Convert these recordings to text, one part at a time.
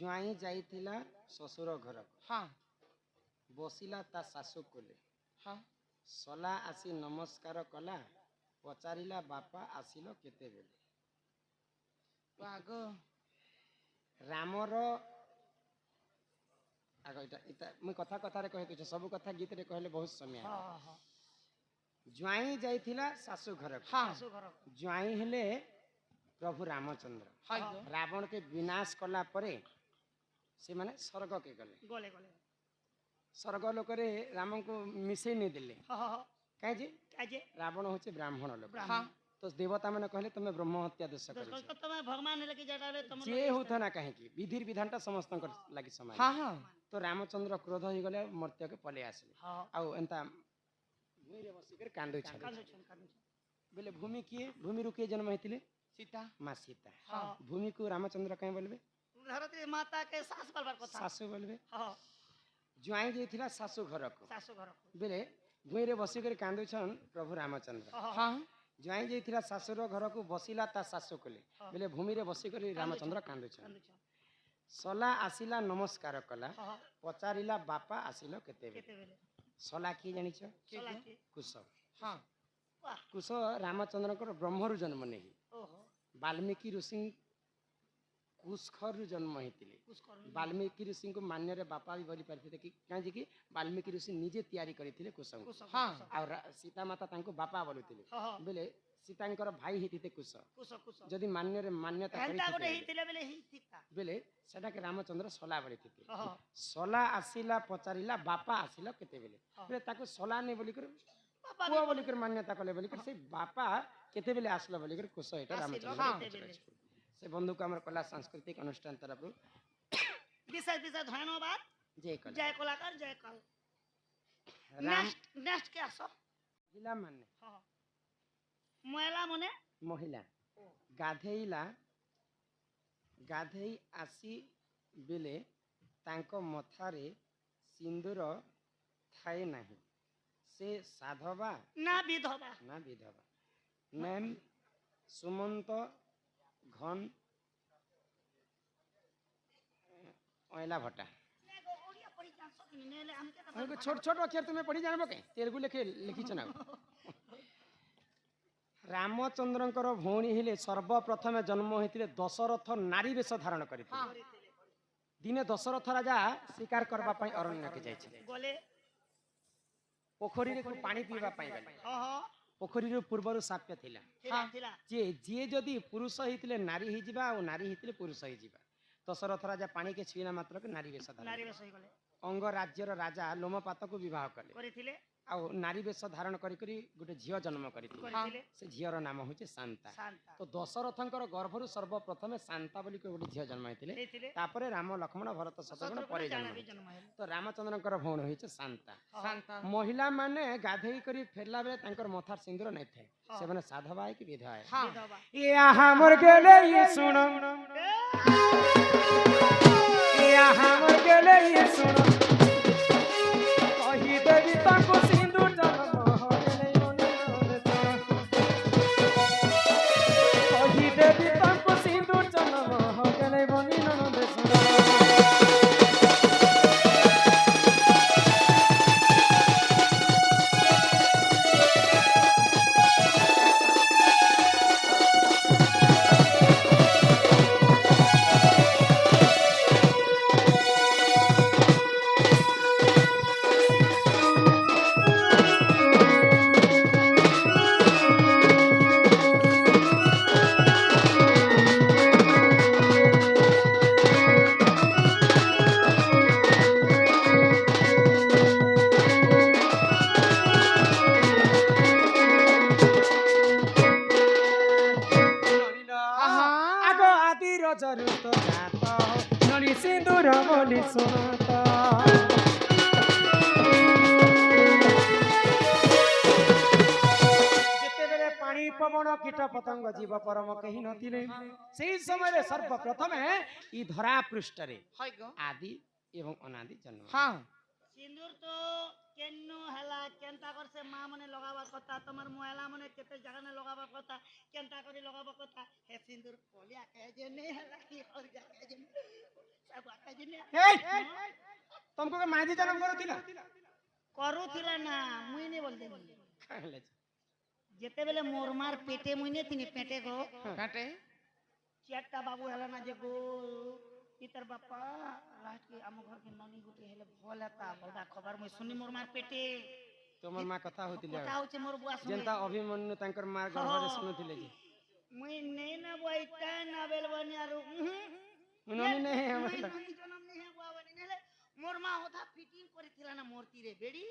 ज्वाई जाइथिला ससुर घर हाँ बसिला ता सासु कोले हाँ सला आसी नमस्कार कला पचारिला बापा आसिल केतेबेले आग रामर आग इटा इटा मुई कथा कथा रे कहि दछ सब कथा गीत रे कहले बहुत समय हाँ हाँ ज्वाई जाइथिला सासु घर हाँ ज्वाई हेले प्रभु रामचंद्र हाँ रावण के विनाश कला परे से माने स्वर्ग के गले गले गले स्वर्ग लोक रे राम को मिसई नहीं दिले हाँ काहे जे काजे रावण होचे ब्राह्मण लोक हाँ तो देवता मैंने कहले तुम ब्रह्म हत्या दोष कर तमे भगवान लेके जटाले तुम जे होता ना कहे कि विधि विधानटा समस्त लगी समान हाँ हाँ तो रामचंद्र क्रोध हो गले मर्त्य के पले आसले हाँ आउ एंता भूमि रे बसी कर कांदो छले बोले भूमि किए भूमि रुके जन्म हेतिले सीता मां सीता हाँ भूमि को रामचंद्र कहे बोलबे धरती माता के सास बलबार कथा सासु बोलबे हाँ ज्वाई जेथिला सासु घर को सासु घर बोले भूमि रे बसी कर कांदो छन प्रभु रामचंद्र हाँ ज्वाई जेथिला सासुर घर को बसिला ता सासु कोले बोले भूमि रे बसी कर रामचंद्र कांदो छन सला आसिला नमस्कार कला पचारिला बापा आसिल केतेबेले सला की जानिछ कुश हाँ कुश रामचंद्र ब्रह्मरु जन्म नहीं वाल्मीकि ऋषि कुशखरु जन्म हेतिले वाल्मीकि ऋषि को मान्य रे बापा भी बोली पारथिले कि काहे कि वाल्मीकि ऋषि निजे तैयारी करथिले कुश हाँ और सीता माता तांको बापा बोलुथिले बेले सीतांकर भाई हेतिते कुश कुश कुश जदि मान्य रे मान्यता एंता गोटे हितिले बेले ही सीता बेले सेटा के रामचंद्र सला बोलिथिते हाँ सला आसिला पचारिला बापा आसिल केतेबेले बेले ताको सला ने बोली कर बापा पुआ बोली कर मान्यता कले बोली कर से बापा केतेबेले आसलो बोली कर कुश एटा रामचंद्र से बंधु को हमर कला सांस्कृतिक अनुष्ठान तरफ विशेष विशेष धन्यवाद जय कलाकार जय कल नेक्स्ट के आसो महिला माने हाँ महिला मने महिला गाधेइला गाधेई आसी बेले तांको मथारे सिंदूर थाए नाही से साधवा ना विधवा मैम सुमंत घन ओइला भट्टा छोट छोट अक्षर तुम्हें पढ़ी जानबो के तेलुगु लिखी ना रामचंद्रंकर भौणी हेले सर्वप्रथम जन्म होइतिले दशरथ नारी वेश धारण करिथिले दिने दशरथ राजा शिकार करबा पई अरण्य के जाय छले गले पोखरी रे पानी पीबा पई गले पोखरी रो पूर्वरु साप्य थिला जे जदि पुरुष हितिले नारी हि जिबा और नारी हितिले पुरुष हि जिबा दशरथ राजा पानी के छीना मात्र के नारी वेश धारण अंग राज्यर राजा लोमपात को विवाह कले आ नारी वेश धारण करी गोटे झियो जन्म करिथिले से झियर नाम होचे शांता तो दशरथंकर गर्भरु सर्वप्रथम शांता बोली के गोटे झियो जन्म हेतिले तापरे राम लक्ष्मण भरत शत्रुघ्न परे जन्म तो रामचंद्रंकर भौण होइचे शांता महिला माने गाधेई करी फेरला बेले तांकर मथार सिंदूर नै थे से माने साधवा है कि विधवा है ये हमर गेले ये सुनो ये हमर गेले ये सुनो कहि देवी ताको सिंदूर जन्म हो गेले कहि देवी ताको सिंदूर जन्म हो गेले बनी ननद जरूरत जाता नली सिंदूर बोली सुनाता जेतेबेले पानी पवन कीट पतंग जीव परम कही नथिले सेही समय सर्वप्रथम ई धरा पृष्ठ रे आदि एवं अनादि जन्म हां सिंदूर तो केन्नो हला केनता कर से मां मने लगावा कथा तमर मोहला मने केते जगह ने लगावा कथा केनता करी लगावा कथा हे सिंदूर कोलिया कहे जे नहीं हला की और जगह जे सब तुमको के माजी जन्म करूथिला କରୁଥିଲା ନା ମୁଇଁ ନେ ବୋଲଦେଲି कहले ଯେତେବେଳେ ମୋର ମାର ପେଟେ ମୁଇଁ ନେ ତିନି ପେଟେ ଗো काटे ଚାରଟା ବାବୁ ହେଲା ନା ଯେ ଗो ପିତର ବାପା ଲାଷ୍ଟ के ଆମ घर के ननी गुटे हेले भल हेता भलदा खबर मुई सुनी मोर मार पेटे तुमर मां कथा होतिले कथा होचे मोर बुआ सुने जेंता अभिमन्यु तांकर मां गर्भरे सुनुथिले जी मुई नहीं ना बोइटा ना बेलवानी आरु उन्होंने नहीं है मुई मतलब ननी जन्म नहीं है बुआ बनी नेले मोर मां होता फिटिंग करिथिला ना मूर्ति रे बेडी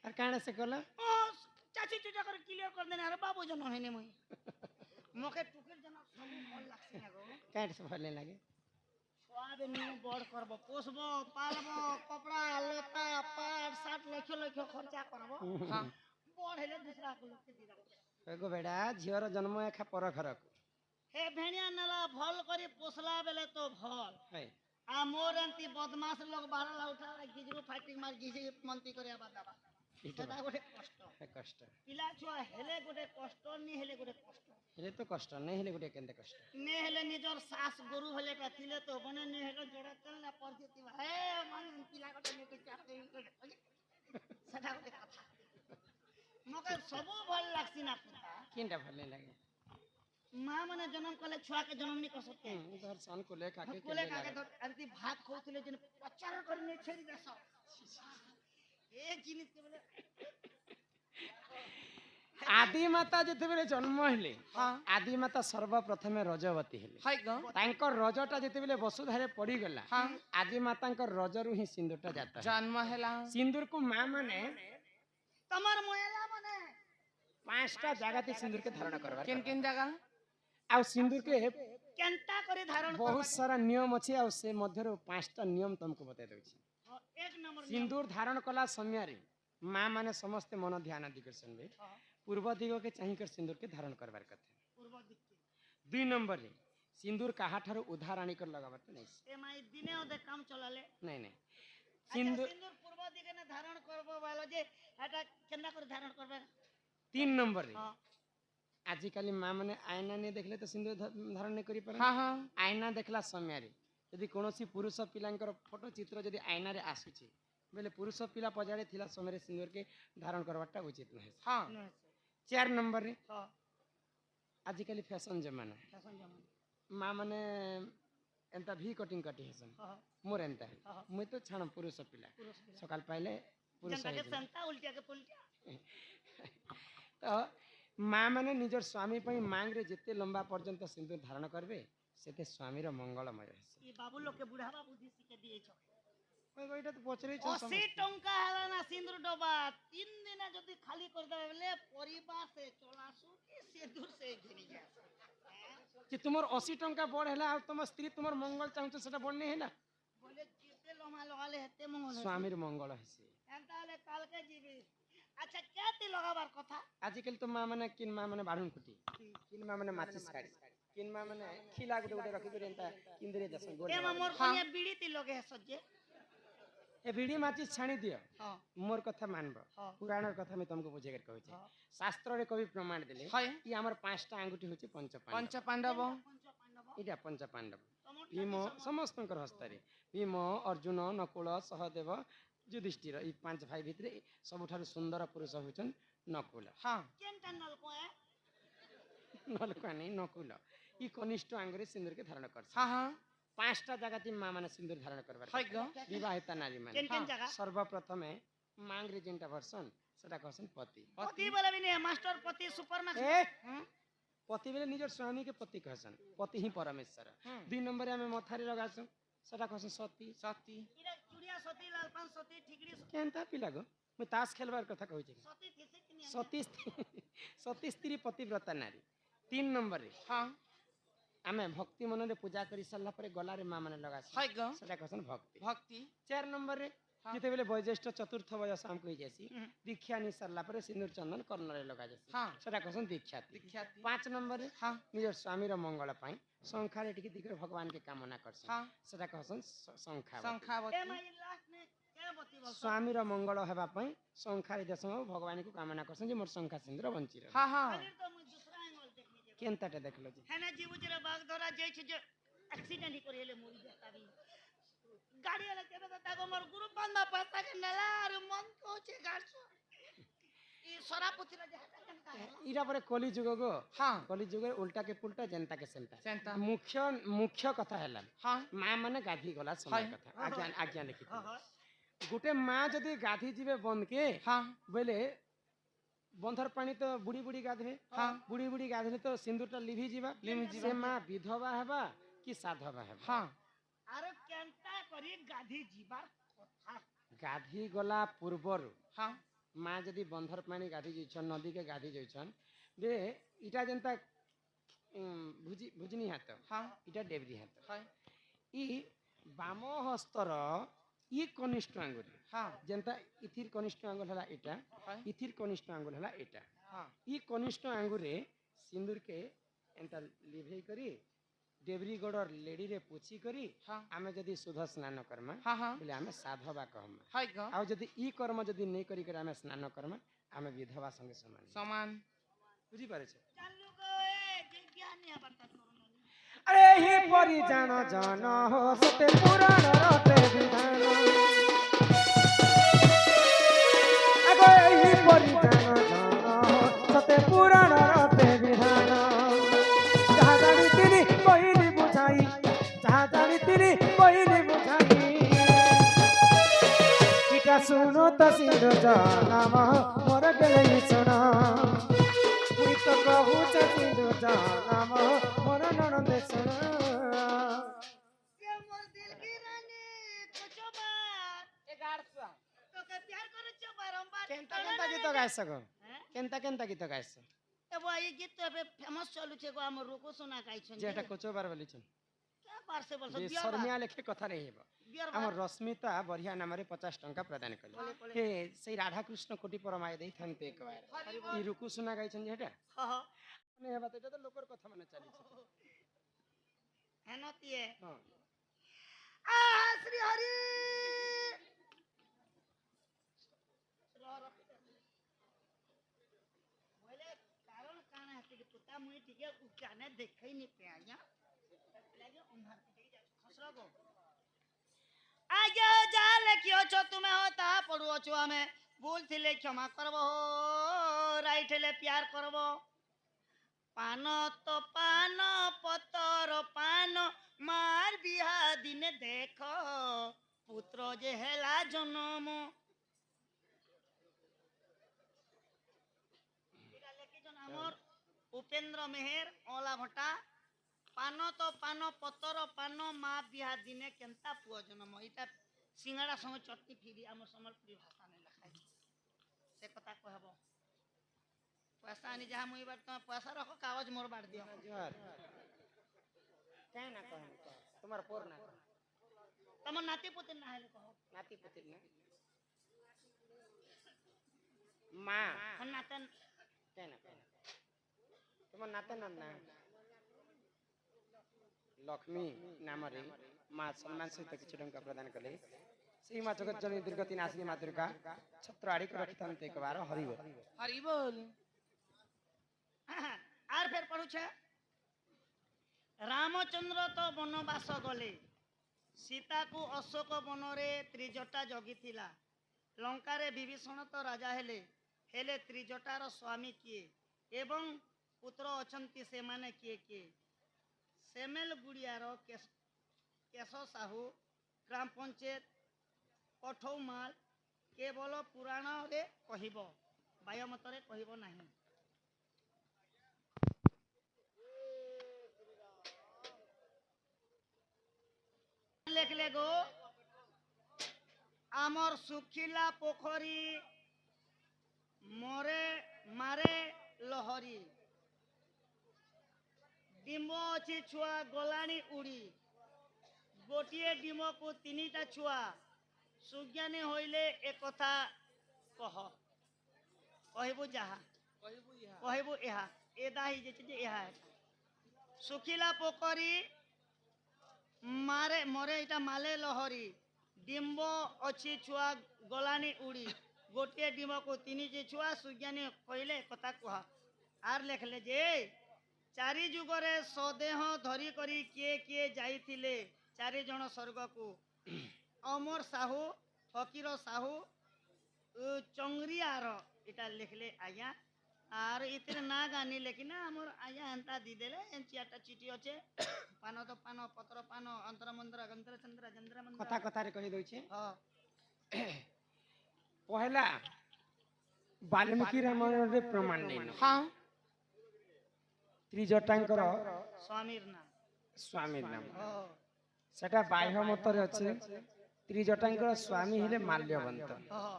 और काणे से कला ओ चाची चुचा कर क्लियर कर देना अरे बाबू जन्म है ने मुई मोके टुकेर जन्म सब भल लागसे ना गो काट से भले लागे छुआबे नु बड़ करबो पोसबो पालबो कपड़ा लता पाट साट लक्ष लक्ष खर्चा करबो हां बड़ हेले दूसरा को लोग के दिदा एगो बेड़ा झियर जन्म एखा पर घर हे भेणिया नला भल करी पोसला बेले तो भल है आ मोर अंती बदमाश लोग बाहर उठा गिजरू फाइटिंग मार गिजे मंती करे बाबा সেটা গোটে কষ্ট कष्ट পিলা ছুয়া হেলে গোটে কষ্ট নি হেলে গোটে কষ্ট हेले तो कष्ट नहीं हेले गोटे केंते कष्ट নে হেলে নিজর শাস গরু হলে কা থিলে তো বনে নে হেলে জোড়া চল না পরজিতি হে মান পিলা গোটে নেকে চাপ দেই সেটা গোটে কথা মকে সবু ভাল লাগছি না কথা किनटा भले लागे মা মানে জন্ম কলে ছুয়া के जन्म নি कसते उधर सन को ले काके কোলে কাকে ধর আরতি ভাত খাউଥିଲେ যে প্রচার করে নে ছেড়ি দেছ এক জিনিস কে বলে आदि माता जेतेबेले जन्म हेले हां आदि माता सर्वप्रथमे रजवती हेले हाय गो तांकर रजटा जेतेबेले वसुधारे पड़ी गला हां आदि मातांकर रजरु ही सिंदूरटा जाता है जन्म हेला सिंदूर को मां माने তোমার ময়লা মানে पांचटा जगह ते सिंदूर के धारण करबार किन किन जगह आ सिंदूर के কেনটা করে ধারণ बहुत सारा नियम अच्छे आ से मध्यरु पांचटा नियम तुमको बता दउछि এক নম্বর सिंदूर धारण कला समय रे मां माने समस्त मन ध्यान दि कर सुनबे पूर्व दिग के चाहि कर सिंदूर के धारण करबार कथा পূর্ব দিকে 2 नंबर रे सिंदूर काहा ठारो उधार आनी कर लगाबार त नहीं এ মাই দিনে ওদের কাম চলালে नहीं नहीं সিন্দুর सिंदूर সিন্দুর পূর্ব দিকে না ধারণ করব বলো যে এটা কেনটা করে ধারণ করবে 3 नंबर रे হ্যাঁ आजिकाली मां माने आईना ने देखले तो सिंदूर धारण नहीं करि पारे हां हां आईना देखला समय रे यदि कोनोसी पुरुष पिलांकर फोटो चित्र यदि आईना रे आसुची बेले पुरुष पिला पजाड़े थिला समय रे सिंदूर के धारण करवाटा उचित नहीं हां 4 नंबर रे হ্যাঁ आजिकाली फैशन जमाना শাসন জমা मां माने एंता भी कटिंग कटी हसन হ্যাঁ मोर एंता हाँ। मुई तो छाण पुरुष पिला পুরুষ পিলা सकाल पहले पुरुष জনটাকে ହେଇଯିବ। संता उल्टिया के पुल्टिया तो मां माने निजर स्वामी पई मांग रे जेते लंबा पर्यंत सिंदूर धारण करबे सेते स्वामी रो मंगलमय रहसे এই বাবু লোককে বুড়াবা বুদ্ধি শিখে দিয়েছ ओइ गइटा तो पचरै छ 80 টঙ্কা হেলা না সিন্দুর ডবা 3 দিনে যদি খালি করে দেবে বলে পরিবার সে চলাসু কি সিন্দুর সে ঘিনি যায় कि तुमर 80 टंका बड़ हैला आ तुम स्त्री तुमर मंगल चाहू सेटा बड़ नहीं हैला বলে যেতে লমা লগালে হেতে মঙ্গল হয় स्वामी रो मंगल हैसे তাহলে কালকে জিবি আচ্ছা কেতে লাগাবার কথা आजिकल तो मां माने किन मां माने बाढुन कुटी किन मां माने माचिस काडी किन मां माने खिला गुटे गुटे रखि करे एंता किंदरे जसन गोल এ মোর কনিয়া বিড়ি তি লগে সজ্জে ए भिडी माचिस छाणी दियो হ্যাঁ मोर कथा मानबो हाँ। पुराण कथा में तुमको बुझे कर कहै छै हाँ। शास्त्र रे कवि प्रमाण देले हाय ई हमर पांचटा आंगुठी होचे पंच पांडव पंच पांडव পঞ্চ পাণ্ডব इटा पंच पांडव তমর भीम समस्तंकर हस्तारे भीम अर्जुन नकुल सहदेव युधिष्ठिर ई पांच भाई भितरे सबठारु सुंदर पुरुष होचन नकुल हां কেনটা নলকো नलका नहीं नकुल ई कनिष्ठ आंगरे सिंदूर के धारण करछ हां हां पांचटा जगह ती मां माने सिंदूर धारण करबार हाय गो विवाहिता नारी माने কেন কেন জায়গা सर्वप्रथमे मांग रे जेंटा वर्षन सेटा कहसन पति পতি বলে বিনে মাস্টার পতি সুপার ম্যাক্স ए पति बेले निजर स्वामी के पति कहसन पति ही परमेश्वर दुई नंबर में मथारी लगासन सेटा कहसन सती सती ইরা চুড়িয়া সতী লাল পান সতী ঠিকরি केनता पिला गो मैं ताश खेलबार कथा कहै छी সতী থিসে কিনি सती सती स्त्री पतिव्रता नारी 3 नंबर रे हां आमे भक्ति मन रे पूजा करी सल्ला परे गला रे मां माने लगास हाय गो सेटा कहसन भक्ति भक्ति 4 नंबर रे हाँ। जेते बेले वैज्येष्ठ चतुर्थ वयस हम कहि जासी दीक्षा नि सरला परे सिंदूर चंदन कर्ण रे लगा जासी हाँ। सेटा कहसन दीक्षा विख्याति 5 नंबर रे हां निजर स्वामी रो मंगल पाई संखारे टिके दिगर भगवान के कामना करसन हां सेटा कहसन संखा এ शंखावती মাই লাস্ট মে কে বতি বল स्वामी रो मंगल हेबा पई संखारे देश भगवान को कामना करसन जे मोर संखा सिंदूर बंची रहे हां हां আরে তো মুই দুসরা অ্যাঙ্গেল দেখনি যে केनताटे देखलो जी হ্যাঁ না জীবুজের বাগ ধরা যাইছে যে অ্যাক্সিডেন্ট হি করে হেলে মরি যাতাবি गाड़ी वाला केबे तो ताको मोर गुरु बंदा पैसा के नेला अरे मन कोचे गाड़छो ई सरापुती रे जेटा केनता है इरा परे कली जुग गो हाँ कली जुग उल्टा के पुल्टा जनता के सेंटा सेंटा मुख्य मुख्य कथा हैला हाँ माँ माने गाधी गला समय हाय। कथा आज्ञा आज्ञा लिखित हां हां गुटे माँ जदी गाधी जीवे बंद के हाँ बोले बंधर पानी तो बुड़ी बुड़ी गाधे हाँ बुड़ी बुड़ी गाधले तो सिंदूरटा लिभि जीवा लिभि जीवा। से माँ विधवा हेबा कि साधवा हेबा हाँ अरे केनता करी गाधी जीवार कथा गाधी गला पूर्वर हाँ माँ जदी बंधर पानी गाधी जइछन नदी के गाधी जइछन बे इटा जनता भुजनी हाथ हाँ इटा डेबरी हाथ हाय इ बाम हस्तर इ कनिष्ठ आंगुल हाँ जनता इथिर कनिष्ठ आंगुल हला इटा हाय इथिर कनिष्ठ आंगुल हला इटा हाँ इ कनिष्ठ आंगुरे सिंदूर के एंता लिभेई करी डेबरी गडर लेडी रे पूछी करी हाँ आमे जदी शुद्ध स्नान करमा हाँ हाँ बोले आमे साधवा कहमा हाय ग आ जदी इ कर्म जदी नहीं करी करे आमे स्नान करमा आमे विधवा संगे समान समान बुझी पारे छे चालू गो ए जे ज्ञानी बता करो अरे ही परि जान जान हो सते पुराण रते विधान अगो ही परि जान जान हो सते पुराण रते विधान जहाँ जानी तिनी कहिली बुझाई जहाँ जानी तिनी कहिली बुझाई इटा सुनो त सिंधु नाम मोर गेलै सुना मुई तो कहू सिंधु नाम मोर ननद सुना ये मोर दिल की रानी कुछो बात 1100 तो के प्यार करे छ बारंबार केंता केंता गीत गाय सको हैं केंता केंता गीत गाय सको ए वो ई गीत तो अबे फेमस चलु छे गो हमर रुको सुना गाइ छन जेटा कोचो बार बोली छन क्या बार से बोल जे बियर शर्मिया लेखे कथा रे हेबो बियर हमर रश्मिता बढ़िया नाम रे 50 टंका प्रदान कले हे सेई राधा कृष्ण कोटि परमाय देई थनते एक बार ई रुकु सुना गाय छन जेटा हां हां ने हेबा त एटा त लोकर कथा माने चली छ हेनतिए हां आ श्री हरि बोले कारण काना है कि पुता मुई ठीक है उकाने देखै नि पे आया लगे उन्हार के जा खसरा गो आगे जाल कियो छ तुमे होता पड़ुओ छ हमें भूल थिले क्षमा करबो राइट ले प्यार करबो पान तो पान पतर पान मार बिहा दिन देख पुत्र जे हेला जन्म हमर उपेंद्र मेहर ओला भट्टा पान तो पान पतर पान माँ बिहा दिने केनता पुओ जन्म इटा सिंगाड़ा संग चटनी फिरी हमर सम्बलपुरी भाषा ने लिखा से कथा कहबो पैसा आनी जहाँ मुई बार तुम पैसा रखो कागज मोर बांट दियो जोहार काय ना कह तुम्हार पोर ना तुम नाती पोते ना है कहो नाती पुतिल ना माँ हम नातन काय ना कह तुम्हार नाते नंद ना लक्ष्मी नाम रे माँ सम्मान सहित किछु टंका प्रदान कले सेही माँ जगत जननी दुर्गति नाशिनी माँ दुर्गा छत्र आड़ी को रखिताम ते एक बार हरि बोल हरि बोल आर फेर पढ़ू छे रामचंद्र तो वनवास गले सीता को अशोक वन रे त्रिजटा जगिथिला लंका रे विभीषण तो राजा हेले हेले त्रिजटार स्वामी किए एवं पुत्र अछंती से माने किए किए सेमेल गुड़ियार केश साहू ग्राम पंचायत कठौमाल केवल पुराण रे कहिबो बायमत रे कहिबो नाही लेख ले गो आमर सुखिला पोखरी मोरे मारे लहरी डिम अच्छी छुआ गलाणी उड़ी गोटे डिम को तीनटा छुआ सुज्ञानी होइले एक कथा कह कहबू जहा कहबू एहा एदा ही जे एहा सुखिला पोखरी मारे मरे इटा माले लहरी डिम्ब अच्छी छुआ गलानी उड़ी गोटे डिम को तीन जे छुआ सुज्ञानी कहले कथा कह आर लेखले जे चारि जुगरे सदेह धरी करी किए किए जाइथिले चारि जण स्वर्ग को अमर साहू फकीर साहू चंगरियार इटा लिखले आज्ञा आर इतने ना गानी लेकिन हमर आज्ञा एंता दी देले एन चियाटा चिठी अच्छे पान तो पान पत्र पान अंतर मंत्र गंत्र चंद्र चंद्र मंत्र कथा कथा रे कहि दउछि हां पहला वाल्मीकि रामायण रे प्रमाण नै हाँ त्रिजटांकर स्वामीर नाम स्वामीर नाम हां सेटा बाह्य मतरे अछि त्रिजटांकर स्वामी हेले माल्यवंत हां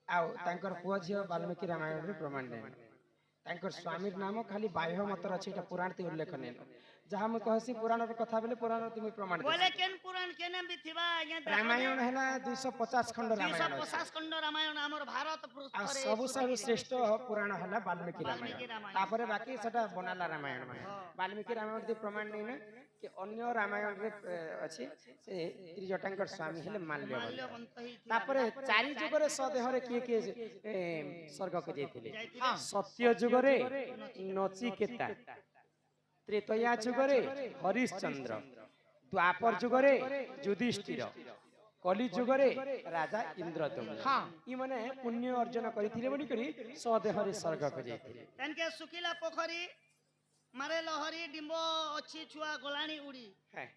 आउ तांकर पुआ झियो वाल्मीकि रामायण रे प्रमाण नै तांकर स्वामीर नाम खाली बाह्य मतरे अछि एटा पुराण ते उल्लेख नै जहाँ मैं कहसी पुराण रे कथा बेले पुराण तुम प्रमाण दे बोले केन पुराण केने भी थिबा आज्ञा रामायण हैला 250 खंड रामायण 250 खंड रामायण हमर भारत आ पृष्ठरे सबु सबु श्रेष्ठ पुराण हला वाल्मीकि वाल्मीकि रामायण रामायण। तापरे बाकी सेटा बनाला रामायण माने वाल्मीकि रामायण दे प्रमाण नै ना कि अन्य रामायण रे अछि से त्रिजटांकर स्वामी हेले माल्यवंत माल्यवंत ही थिला। तापरे चारि जुगरे सदेहरे किए स्वर्ग को जेथिले जाइथिले। सत्य जुगरे नचिकेता त्रेतया जुगरे हरिश्चंद्र द्वापर जुगरे युधिष्ठिर कली जुगरे राजा इंद्रदम्न हाँ ई माने पुण्य अर्जन करिथिले बोली करी सदेहरे स्वर्ग को जेथिले तनके सुखिला पोखरी मारे लहरी डिम्ब अच्छी छुआ गोलाणी उड़ी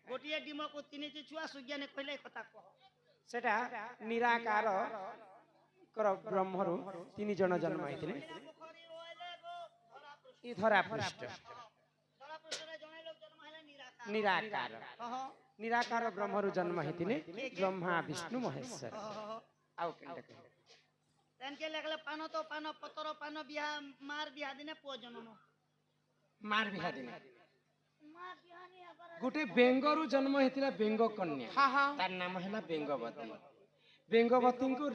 गोटिए डिम्ब को तीन छुआ सुज्ञा ने कहले कथा कह सेटा निराकार कर ब्रह्मरु तीन जन जन्म होइथिले पोखरी ओले गो धरा पृष्ठ ई धरा पृष्ठ धरा पृष्ठरे जने लोग जन्म हैले निराकार निराकार हां निराकार ब्रह्मरु जन्म होइथिले ब्रह्मा विष्णु महेश्वर आउ केनटा कहे तनके लगले पानो तो पानो पतर पानो बिया मार बिया दिने पो जन्म मार बिहा दिन मार बिया नि अगर गोटे बेंगरु जन्म होइतिला बेंग कन्या हाँ हाँ तार नाम हैला बेंगवती बेंगवती को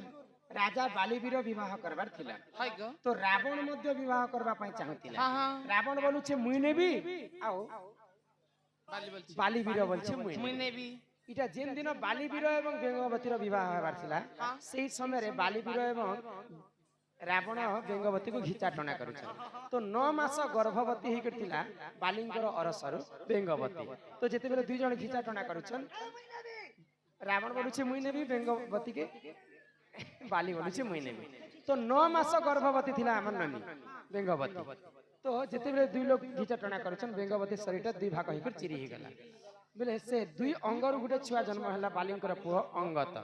राजा बालीवीर विवाह करबार थिला हाय गो तो रावण मध्य विवाह करबा पई चाहुतिला हाँ हाँ रावण बोलुछे मुई नेबी आउ बाली बोलছি बालीवीर बोलछे मुई মুই नेबी নেবি इटा जेन दिन बालीवीर एवं बेंगवतीर विवाह हेबार थिला सेही समय रे बालीवीर एवं रावण बेंगवती को घिचा टना करुछ तो 9 मास गर्भवती ही करथिला बालिंगर अरसरु बेंगवती तो जेते बेले दुई जण घिचा टना करुछन रावण बोलुछे मुई नेबी बेंगवती के बाली बोलुछे मुई नेबी तो 9 मास गर्भवती थिला हमर ननी बेंगवती तो जेते बेले दुई लोग घिचा टना करुछन बेंगवती शरीरटा दुई भाग होकर चिरी ही गला बोले से दुई अंगरु गुटे छुआ जन्म हला बालिंकर पुओ अंगत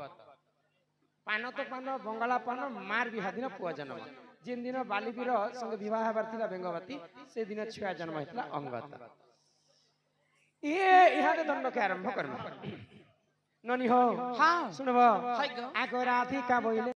पान तो पान बंगाला पान मार बिहा दिन पुआ जन्म जिन दिन बालीवीर संग विवाह हेबार थिला बेंगवती से दिन छुआ जन्म हेतला अंगत इहादे दंड के आरंभ करम ननी हो हाँ सुनबो हाय गो आगो राधिका बोइले